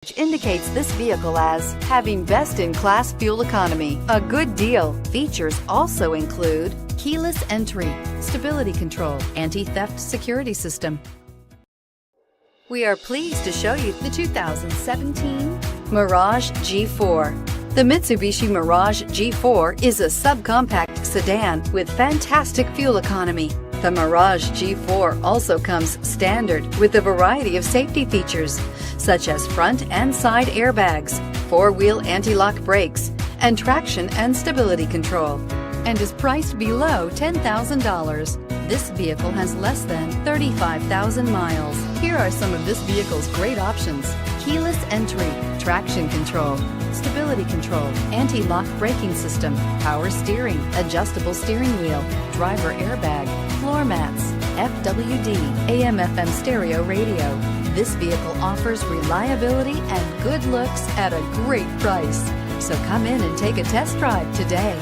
which indicates this vehicle as having best-in-class fuel economy. A good deal. Features also include keyless entry, stability control, anti-theft security system. We are pleased to show you the 2017 Mirage G4. The Mitsubishi Mirage G4 is a subcompact sedan with fantastic fuel economy. The Mirage G4 also comes standard with a variety of safety features, such as front and side airbags, four-wheel anti-lock brakes, and traction and stability control, and is priced below $10,000. This vehicle has less than 35,000 miles. Here are some of this vehicle's great options: keyless entry, traction control, stability control, anti-lock braking system, power steering, adjustable steering wheel, driver airbag, floor mats, FWD, AM/FM stereo radio. This vehicle offers reliability and good looks at a great price. So come in and take a test drive today.